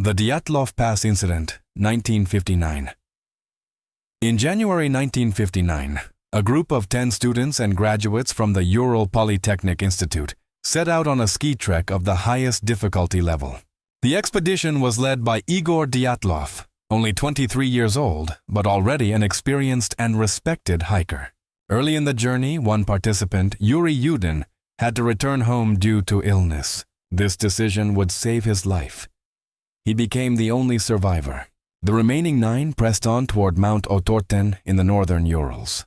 The Dyatlov Pass Incident, 1959. In January 1959, a group of 10 students and graduates from the Ural Polytechnic Institute set out on a ski trek of the highest difficulty level. The expedition was led by Igor Dyatlov, only 23 years old, but already an experienced and respected hiker. Early in the journey, one participant, Yuri Yudin, had to return home due to illness. This decision would save his life. He became the only survivor. The remaining 9 pressed on toward Mount Otorten in the northern Urals.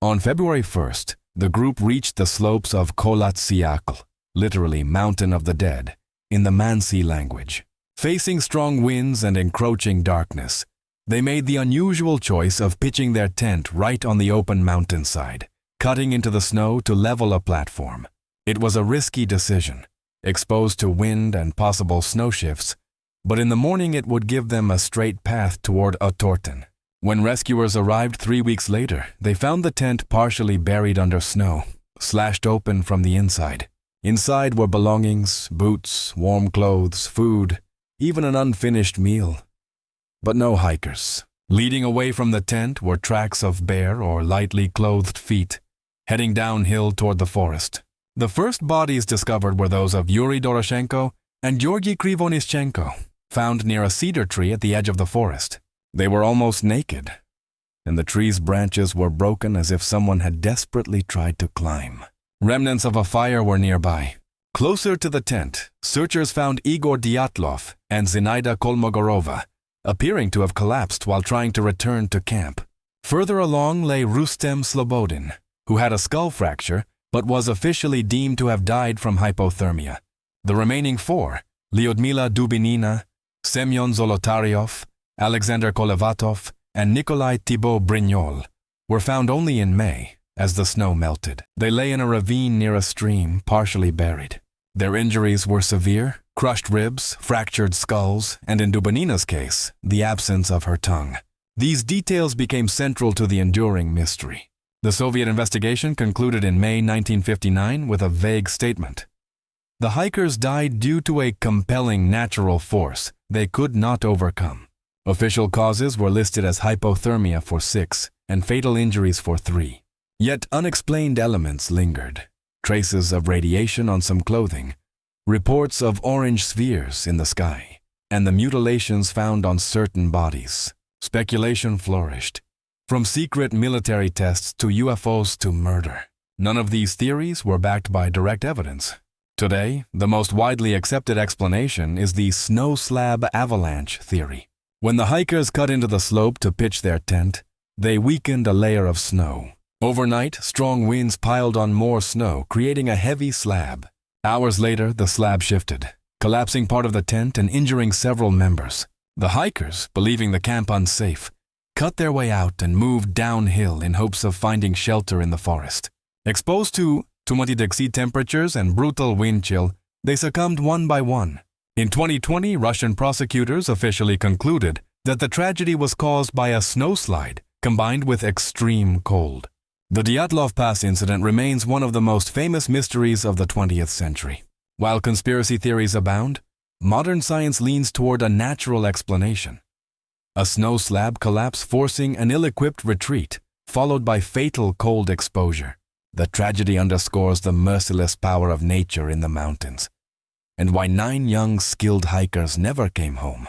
On February 1st, the group reached the slopes of Kholat-Syakhl, literally Mountain of the Dead, in the Mansi language. Facing strong winds and encroaching darkness, they made the unusual choice of pitching their tent right on the open mountainside, cutting into the snow to level a platform. It was a risky decision, exposed to wind and possible snow shifts, but in the morning it would give them a straight path toward Otorten. When rescuers arrived 3 weeks later, they found the tent partially buried under snow, slashed open from the inside. Inside were belongings, boots, warm clothes, food, even an unfinished meal. But no hikers. Leading away from the tent were tracks of bare or lightly clothed feet, heading downhill toward the forest. The first bodies discovered were those of Yuri Doroshenko and Georgy Krivonischenko, found near a cedar tree at the edge of the forest. They were almost naked, and the tree's branches were broken as if someone had desperately tried to climb. Remnants of a fire were nearby. Closer to the tent, searchers found Igor Dyatlov and Zinaida Kolmogorova, appearing to have collapsed while trying to return to camp. Further along lay Rustem Slobodin, who had a skull fracture but was officially deemed to have died from hypothermia. The remaining 4, Lyudmila Dubinina, Semyon Zolotaryov, Alexander Kolevatov, and Nikolai Thibault Brignol, were found only in May, as the snow melted. They lay in a ravine near a stream, partially buried. Their injuries were severe: crushed ribs, fractured skulls, and in Dubinina's case, the absence of her tongue. These details became central to the enduring mystery. The Soviet investigation concluded in May 1959 with a vague statement. The hikers died due to a compelling natural force they could not overcome. Official causes were listed as hypothermia for 6 and fatal injuries for 3. Yet unexplained elements lingered. Traces of radiation on some clothing, reports of orange spheres in the sky, and the mutilations found on certain bodies. Speculation flourished, from secret military tests to UFOs to murder. None of these theories were backed by direct evidence. Today, the most widely accepted explanation is the snow slab avalanche theory. When the hikers cut into the slope to pitch their tent, they weakened a layer of snow. Overnight, strong winds piled on more snow, creating a heavy slab. Hours later, the slab shifted, collapsing part of the tent and injuring several members. The hikers, believing the camp unsafe, cut their way out and moved downhill in hopes of finding shelter in the forest. Exposed to tumulty temperatures and brutal wind chill, they succumbed one by one. In 2020, Russian prosecutors officially concluded that the tragedy was caused by a snowslide combined with extreme cold. The Dyatlov Pass incident remains one of the most famous mysteries of the 20th century. While conspiracy theories abound, modern science leans toward a natural explanation. A snow slab collapse forcing an ill-equipped retreat, followed by fatal cold exposure. The tragedy underscores the merciless power of nature in the mountains, and why 9 young, skilled hikers never came home.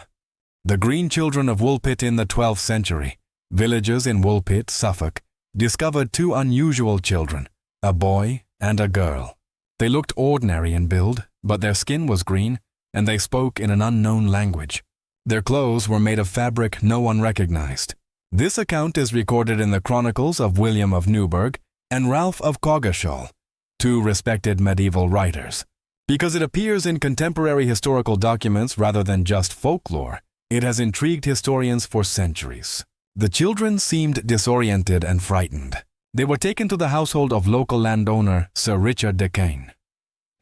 The Green Children of Woolpit in the 12th century, villagers in Woolpit, Suffolk, discovered 2 unusual children, a boy and a girl. They looked ordinary in build, but their skin was green, and they spoke in an unknown language. Their clothes were made of fabric no one recognized. This account is recorded in the chronicles of William of Newburgh and Ralph of Coggeshall, 2 respected medieval writers. Because it appears in contemporary historical documents rather than just folklore, it has intrigued historians for centuries. The children seemed disoriented and frightened. They were taken to the household of local landowner Sir Richard de Caen.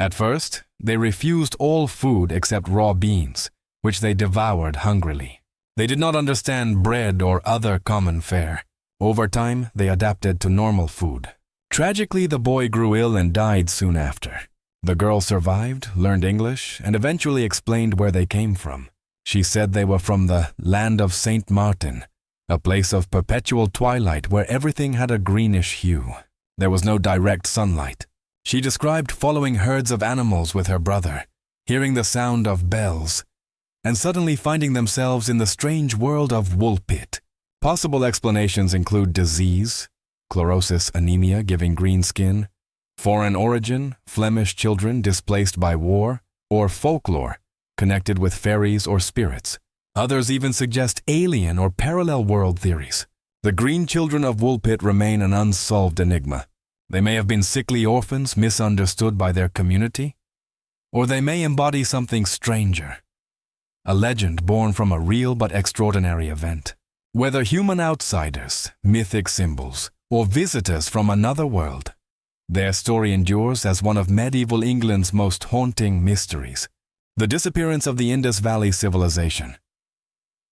At first, they refused all food except raw beans, which they devoured hungrily. They did not understand bread or other common fare. Over time, they adapted to normal food. Tragically, the boy grew ill and died soon after. The girl survived, learned English, and eventually explained where they came from. She said they were from the land of Saint Martin, a place of perpetual twilight where everything had a greenish hue. There was no direct sunlight. She described following herds of animals with her brother, hearing the sound of bells, and suddenly finding themselves in the strange world of Woolpit. Possible explanations include disease, chlorosis anemia giving green skin, foreign origin, Flemish children displaced by war, or folklore connected with fairies or spirits. Others even suggest alien or parallel world theories. The Green Children of Woolpit remain an unsolved enigma. They may have been sickly orphans misunderstood by their community, or they may embody something stranger, a legend born from a real but extraordinary event. Whether human outsiders, mythic symbols, or visitors from another world, their story endures as one of medieval England's most haunting mysteries. The disappearance of the Indus Valley Civilization.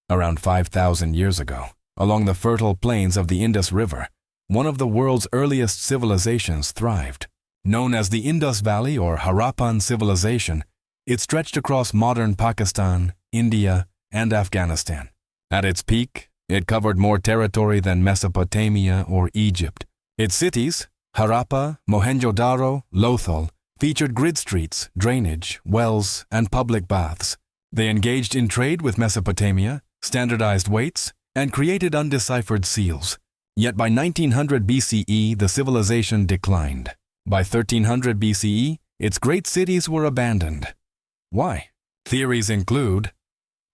Around 5,000 years ago, along the fertile plains of the Indus River, one of the world's earliest civilizations thrived. Known as the Indus Valley or Harappan civilization, it stretched across modern Pakistan, India, and Afghanistan. At its peak, it covered more territory than Mesopotamia or Egypt. Its cities, Harappa, Mohenjo-daro, Lothal, featured grid streets, drainage, wells, and public baths. They engaged in trade with Mesopotamia, standardized weights, and created undeciphered seals. Yet by 1900 BCE, the civilization declined. By 1300 BCE, its great cities were abandoned. Why? Theories include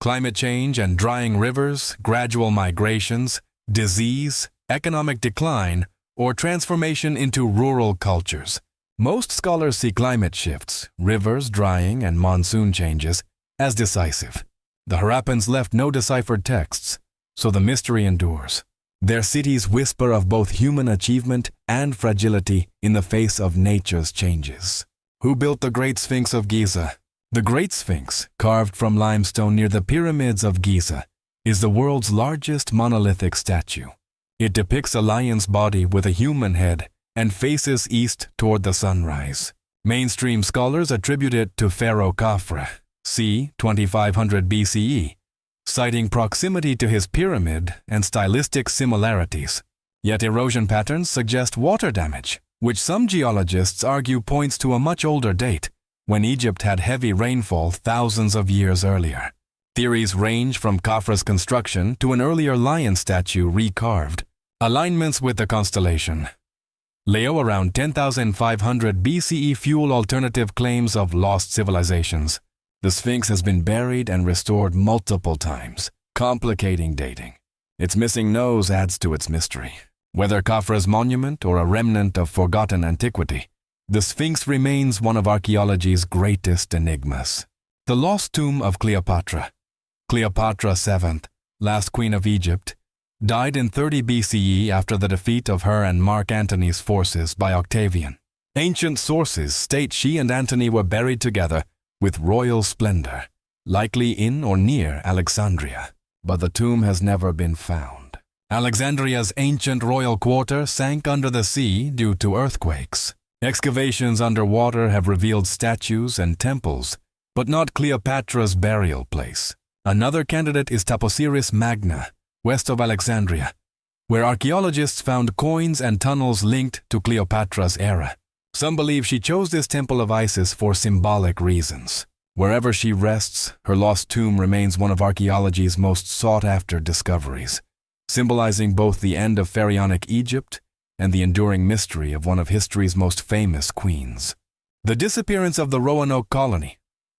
climate change and drying rivers, gradual migrations, disease, economic decline, or transformation into rural cultures. Most scholars see climate shifts, rivers drying, and monsoon changes as decisive. The Harappans left no deciphered texts, so the mystery endures. Their cities whisper of both human achievement and fragility in the face of nature's changes. Who built the Great Sphinx of Giza? The Great Sphinx, carved from limestone near the pyramids of Giza, is the world's largest monolithic statue. It depicts a lion's body with a human head and faces east toward the sunrise. Mainstream scholars attribute it to Pharaoh Khafre, c. 2500 BCE, citing proximity to his pyramid and stylistic similarities. Yet erosion patterns suggest water damage, which some geologists argue points to a much older date, when Egypt had heavy rainfall thousands of years earlier. Theories range from Khafre's construction to an earlier lion statue recarved. Alignments with the constellation. Leo around 10,500 BCE fuel alternative claims of lost civilizations. The Sphinx has been buried and restored multiple times, complicating dating. Its missing nose adds to its mystery. Whether Khafre's monument or a remnant of forgotten antiquity, the Sphinx remains one of archaeology's greatest enigmas. The lost tomb of Cleopatra. Cleopatra VII, last queen of Egypt, died in 30 BCE after the defeat of her and Mark Antony's forces by Octavian. Ancient sources state she and Antony were buried together with royal splendor, likely in or near Alexandria, but the tomb has never been found. Alexandria's ancient royal quarter sank under the sea due to earthquakes. Excavations underwater have revealed statues and temples, but not Cleopatra's burial place. Another candidate is Taposiris Magna, west of Alexandria, where archaeologists found coins and tunnels linked to Cleopatra's era. Some believe she chose this temple of Isis for symbolic reasons. Wherever she rests, her lost tomb remains one of archaeology's most sought-after discoveries, symbolizing both the end of pharaonic Egypt and the enduring mystery of one of history's most famous queens. The disappearance of the Roanoke Colony.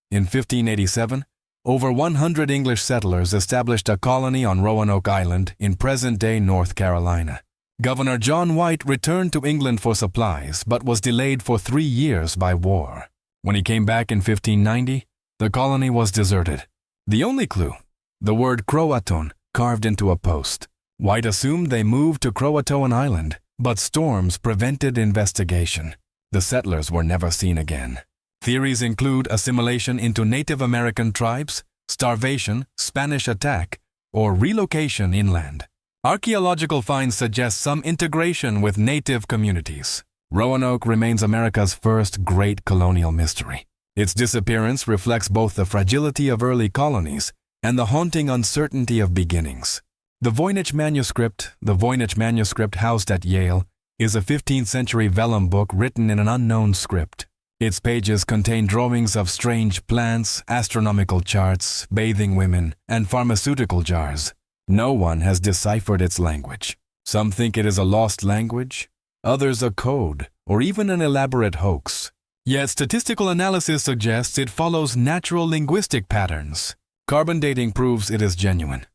In 1587, over 100 English settlers established a colony on Roanoke Island in present-day North Carolina. Governor John White returned to England for supplies, but was delayed for 3 years by war. When he came back in 1590, the colony was deserted. The only clue, the word Croatoan carved into a post. White assumed they moved to Croatoan Island, but storms prevented investigation. The settlers were never seen again. Theories include assimilation into Native American tribes, starvation, Spanish attack, or relocation inland. Archaeological finds suggest some integration with native communities. Roanoke remains America's first great colonial mystery. Its disappearance reflects both the fragility of early colonies and the haunting uncertainty of beginnings. The Voynich manuscript housed at Yale, is a 15th century vellum book written in an unknown script. Its pages contain drawings of strange plants, astronomical charts, bathing women, and pharmaceutical jars. No one has deciphered its language. Some think it is a lost language, others a code, or even an elaborate hoax. Yet statistical analysis suggests it follows natural linguistic patterns. Carbon dating proves it is genuine,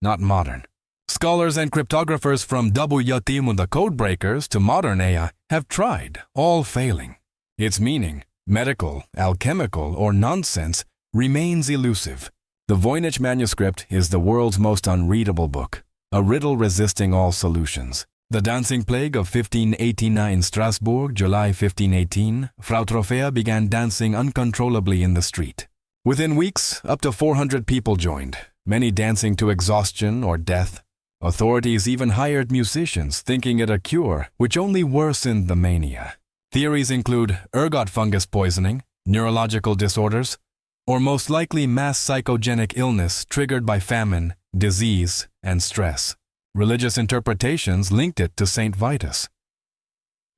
not modern. Scholars and cryptographers from WTM the codebreakers to modern AI have tried, all failing. Its meaning, medical, alchemical, or nonsense, remains elusive. The Voynich manuscript is the world's most unreadable book, a riddle resisting all solutions. The dancing plague of 1589 Strasbourg, July 1518, Frau Trophea began dancing uncontrollably in the street. Within weeks, up to 400 people joined, many dancing to exhaustion or death. Authorities even hired musicians, thinking it a cure, which only worsened the mania. Theories include ergot fungus poisoning, neurological disorders, or most likely mass psychogenic illness triggered by famine, disease, and stress. Religious interpretations linked it to Saint Vitus.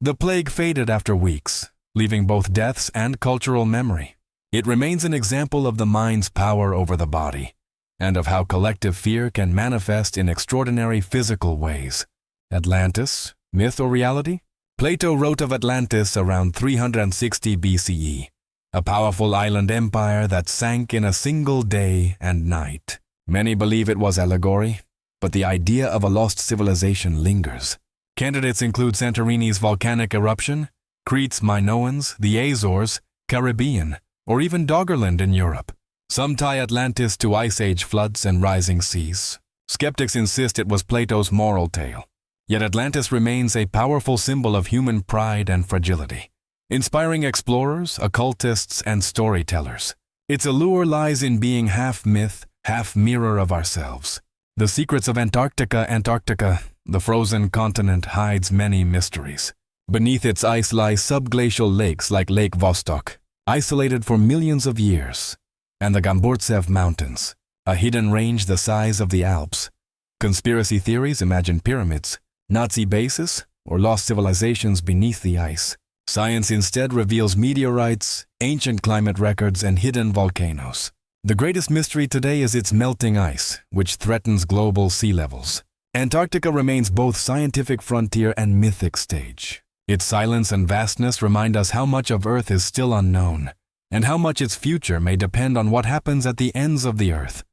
The plague faded after weeks, leaving both deaths and cultural memory. It remains an example of the mind's power over the body, and of how collective fear can manifest in extraordinary physical ways. Atlantis, myth or reality? Plato wrote of Atlantis around 360 BCE, a powerful island empire that sank in a single day and night. Many believe it was allegory, but the idea of a lost civilization lingers. Candidates include Santorini's volcanic eruption, Crete's Minoans, the Azores, Caribbean, or even Doggerland in Europe. Some tie Atlantis to Ice Age floods and rising seas. Skeptics insist it was Plato's moral tale. Yet Atlantis remains a powerful symbol of human pride and fragility, inspiring explorers, occultists, and storytellers. Its allure lies in being half myth, half mirror of ourselves. The secrets of Antarctica, the frozen continent, hides many mysteries. Beneath its ice lie subglacial lakes like Lake Vostok, isolated for millions of years, and the Gamburtsev Mountains, a hidden range the size of the Alps. Conspiracy theories imagine pyramids, Nazi bases, or lost civilizations beneath the ice. Science instead reveals meteorites, ancient climate records, and hidden volcanoes. The greatest mystery today is its melting ice, which threatens global sea levels. Antarctica remains both scientific frontier and mythic stage. Its silence and vastness remind us how much of Earth is still unknown, and how much its future may depend on what happens at the ends of the Earth.